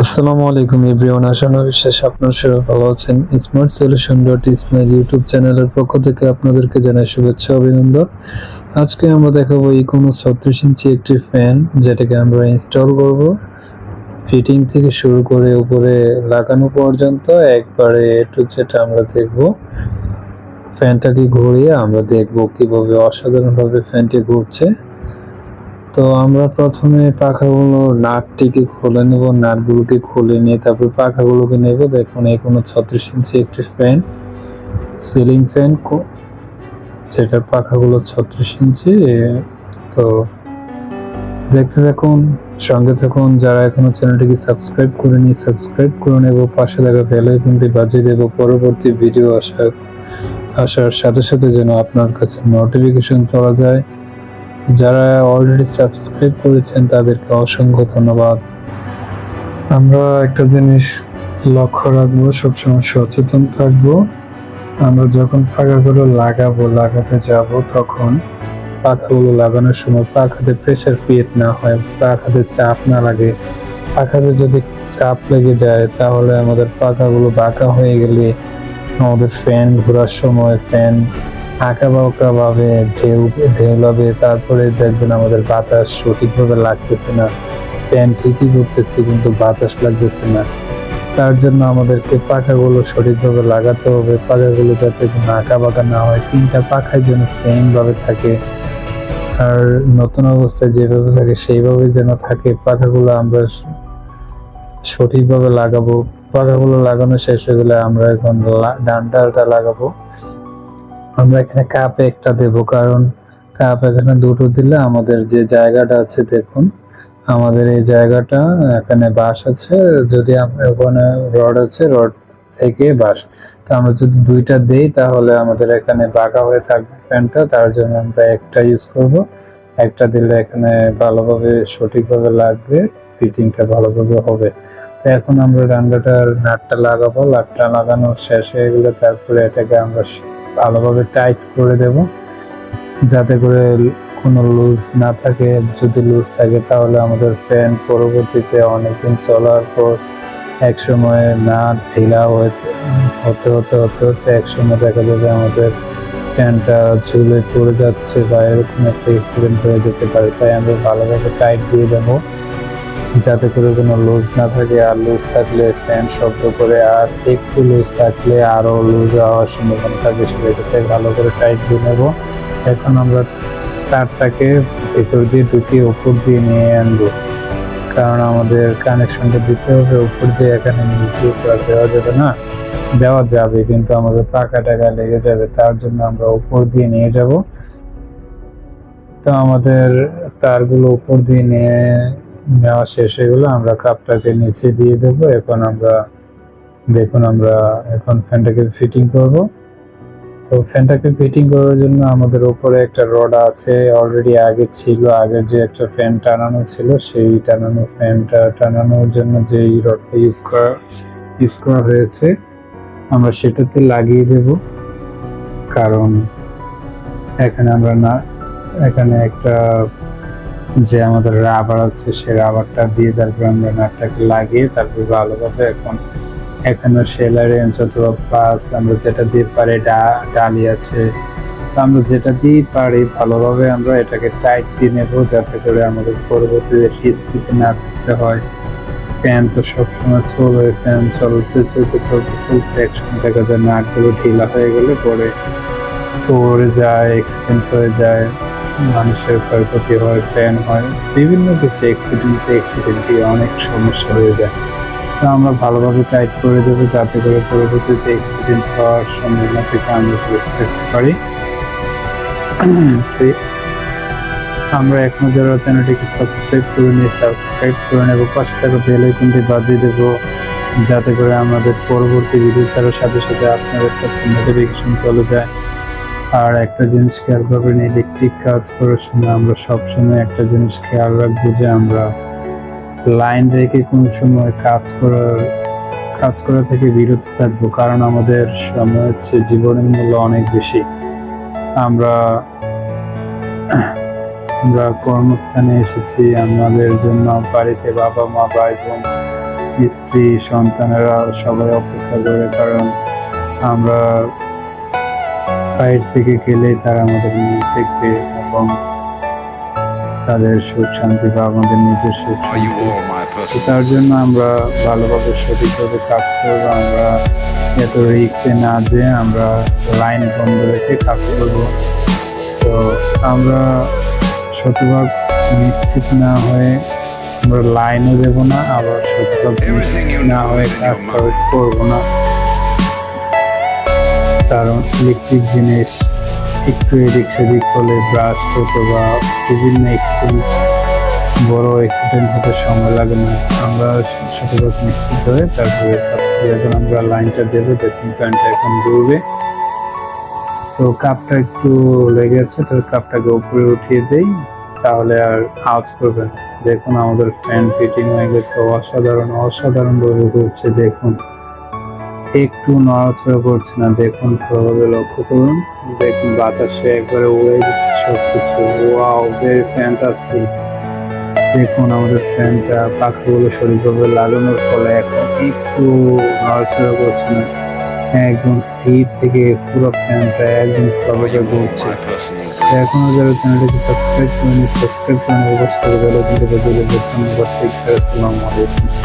আসসালামু আলাইকুম এভরিওয়ান, আশা করি বিশ্বাস আপনারা সবাই ভালো আছেন। স্মার্ট solution.ismail-Youtube চ্যানেলের পক্ষ থেকে আপনাদেরকে জানাই শুভেচ্ছা অভিনন্দন। আজকে আমরা দেখাবো কোনো 36 ইঞ্চি একটি ফ্যান, যেটাকে আমরা ইনস্টল করব। ফিটিং থেকে শুরু করে উপরে লাগানো পর্যন্ত একবারে এ টু জেড আমরা দেখব। ফ্যানটাকে ঘুরিয়ে আমরা দেখব কিভাবে অসাধারণভাবে ফ্যানটি ঘুরছে। তো আমরা প্রথমে পাখাগুলো নাটটিকে খুলে নেব, নাটগুলোকে খুলে নিয়ে তারপর পাখাগুলোকে নেব। দেখুন কোনো 36 ইঞ্চি একটি ফ্যান, সিলিং ফ্যান, যেটার পাখাগুলো 36 ইঞ্চি। তো দেখতে থাকুন, সঙ্গে থাকুন। যারা এখনো চ্যানেলটিকে সাবস্ক্রাইব করেনি সাবস্ক্রাইব করে নেব, পাশে থাকা বেল আইকনটি বাজিয়ে দেব পরবর্তী ভিডিও আসার সাথে সাথে যেন আপনার কাছে নোটিফিকেশন চলে যায়। যারা অলরেডি সাবস্ক্রাইব করেছেন তাদেরকে অসংখ্য ধন্যবাদ। আমরা একটা জিনিস লক্ষ্য রাখবো, সবসময় সচেতন থাকবো। আমরা যখন পাখাগুলো লাগাতে যাব, তখন পাখাগুলো লাগানোর সময় পাখাতে প্রেসার ক্রিয়েট না হয়, পাখাতে চাপ না লাগে। পাখাতে যদি চাপ লেগে যায় তাহলে আমাদের পাখাগুলো বাঁকা হয়ে গেলে আমাদের ফ্যান ঘোরার সময় ফ্যান আঁকা বাঁকা ভাবে ঢেউলাবে। তারপরে দেখবেন আমাদের বাতাস সঠিকভাবে লাগতেছে না, ফ্যান ঠিকই ঘুরতেছে কিন্তু বাতাস লাগতেছে না। তার জন্য আমাদেরকে পাখাগুলো সঠিকভাবে লাগাতে হবে, পাখাগুলো যাতে কোনো আঁকা বাঁকা না হয়, 3টা পাখাই যেন সেম ভাবে থাকে, আর নতুন অবস্থায় যেভাবে থাকে সেইভাবে যেন থাকে। পাখাগুলো আমরা সঠিকভাবে লাগাবো। পাখাগুলো লাগানো শেষ হয়ে গেলে আমরা এখন ডান্ডাটা লাগাবো। আমরা এখানে কাপে একটা দেব, কারণ কাপ এখানে দুটো দিলে আমাদের যে জায়গাটা আছে, দেখুন আমাদের এই জায়গাটা এখানে বাঁশ আছে, যদি আমরা ওখানে রড আছে, রড থেকে বাঁশ, তো আমরা যদি 2টা দেই তাহলে আমাদের এখানে বাঁকা হয়ে থাকবে ফ্যানটা। তার জন্য আমরা একটা ইউজ করব। একটা দিলে এখানে ভালোভাবে সঠিকভাবে লাগবে, ফিটিংটা ভালোভাবে হবে। তো এখন আমরা ডান্ডাটার নাটটা লাগাবো। নাটটা লাগানো শেষ হয়ে গেলে তারপরে এটাকে আমরা ভালোভাবে টাইট করে দেব, যাতে করে কোনো লুজ না থাকে। যদি লুজ থাকে তাহলে আমাদের ফ্যান পরবর্তীতে অনেকদিন চলার পর একসময় নাট ঢিলা হতে একসময় দেখা যাবে আমাদের ফ্যানটা ঝুলে পড়ে যাচ্ছে বা এরকম একটা অ্যাক্সিডেন্ট হয়ে যেতে পারে। তাই আমরা ভালোভাবে টাইট দিয়ে দেবো, যাতে করে কোনো লুজ না থাকে। আর লুজ থাকলে ফ্যান শব্দ করে, আর একটু লুজ থাকলে আরো লুজ হওয়ার সম্ভাবনা থাকে। সেটাকে ভালো করে টাইট দিয়ে নেব। এখন আমরা তারটাকে ভেতর দিয়ে ঢুকিয়ে উপর দিয়ে নিয়ে আনবো, কারণ আমাদের কানেকশনটা দিতে হবে উপর দিয়ে। এখানে নিচ দিয়ে তো আর দেওয়া যাবে না, দেওয়া যাবে কিন্তু আমাদের পাকা টাকা লেগে যাবে। তার জন্য আমরা উপর দিয়ে নিয়ে যাব। তো আমাদের তারগুলো উপর দিয়ে নেওয়া শেষ হয়ে গেলে আমরা কাপটাকে নিচে দিয়ে দেবো। এখন আমরা দেখুন, আমরা এখন ফ্যানটাকে ফিটিং করব। তো ফ্যানটাকে ফিটিং করার জন্য আমাদের উপরে একটা রড আছে, অলরেডি আগে ছিল, আগের যে একটা ফ্যান টানানো ছিল, সেই ফ্যানটা টানানোর জন্য যে রডটা ইউজ করা হয়েছে আমরা সেটাতে লাগিয়ে দেব। কারণ এখানে একটা যে আমাদের রাবার আছে, সেই রাবারটা দিয়ে তারপর আমরা নাটটাকে লাগিয়ে তারপর ভালোভাবে এখানে সেলাই রেঞ্জ অথবা প্লাস আমরা যেটা দিয়ে পারি, ডালি আছে, আমরা যেটা দিয়ে পারি ভালোভাবে আমরা এটাকে টাইট দিয়ে নেব, যাতে করে আমাদের পরবর্তীতে রিস্কিতে না করতে হয়। ফ্যান তো সবসময় চলবে, ফ্যান চলতে একসময় দেখা যায় নাটগুলো ঢিলা হয়ে গেলে পড়ে যায়, অ্যাক্সিডেন্ট হয়ে যায়, মানুষের ক্ষয়ক্ষতি হয়, ফ্যান হয়, বিভিন্ন কিছু অ্যাক্সিডেন্টে অনেক সমস্যা হয়ে যায়। তো আমরা ভালোভাবে টাইট করে দেবো, যাতে করে পরবর্তীতে অ্যাক্সিডেন্ট হওয়ার সম্ভাবনা থেকে আমরা বেঁচে থাকতে পারি। আমরা এখনো যারা চ্যানেলটিকে সাবস্ক্রাইব করে নেব, পাশে থাকা বেল আইকনটি বাজিয়ে দেবো, যাতে করে আমাদের পরবর্তী ভিডিও ছাড়ার সাথে সাথে আপনাদের কাছে নোটিফিকেশন চলে যায়। আর একটা জিনিস খেয়াল করবেন, ইলেকট্রিক কাজ করার সময় আমরা সবসময় একটা জিনিস খেয়াল রাখবো, যে আমরা লাইন রেখে কোনো সময় কাজ করা থেকে বিরত থাকবো, কারণ আমাদের সময় হচ্ছে জীবনের মূল্য অনেক বেশি। আমরা কর্মস্থানে এসেছি, আমাদের জন্য বাড়িতে বাবা মা ভাই বোন স্ত্রী সন্তানেরা সবাই অপেক্ষা করে, কারণ আমরা বাইরে থেকে গেলেই তারা আমাদের মুখ দেখবে এবং তাদের সুখ শান্তি বা আমাদের নিজের সুখ শান্তি। তার জন্য আমরা ভালোভাবে সঠিকভাবে কাজ করব। আমরা এত রিস্কে না যে আমরা লাইন বন্ধ রেখে কাজ করব। তো আমরা শতভাগ নিশ্চিত না হয়ে আমরা লাইনও দেবো না, আবার শতভাগ নিশ্চিত না হয়ে কাজটা করবো না, কারণ ইলেকট্রিক জিনিস একটু এদিক সেদিক হলে ব্রাশ হতো বা বিভিন্ন বড় অ্যাক্সিডেন্ট হতে সময় লাগে না। আমরা শতভাগ নিশ্চিত হয়ে তারপরে কাজ করি। এখন আমরা লাইনটা দেবো, দেখুন ফ্যানটা এখন ঘুরবে। তো কাপটা একটু লেগেছে, তো কাপটাকে উপরে উঠিয়ে দেই, তাহলে আর আওয়াজ করবে না। দেখুন আমাদের ফ্যান ফিটিং হয়ে গেছে, অসাধারণ ভাবে ঘুরছে। দেখুন একটু নড়াচড়া করছে না, দেখুন ভালোভাবে লক্ষ্য করুন। দেখুন বাতাসে একবারে উড়ে যাচ্ছে সবকিছু। Wow, very fantastic. দেখুন আমাদের ফ্যানটা পাখাগুলো সঠিকভাবে লাগানোর ফলে এখন একটু নড়াচড়া করছে না, একদম স্থির থেকে পুরো ফ্যানটা একদম ভালোভাবে ঘুরছে। এখনো যারা চ্যানেলটাকে সাবস্ক্রাইব করেনি, সাবস্ক্রাইব করে অবশ্যই বেল আইকনটা বাজিয়ে দেবেন। ধন্যবাদ। আসসালামু আলাইকুম।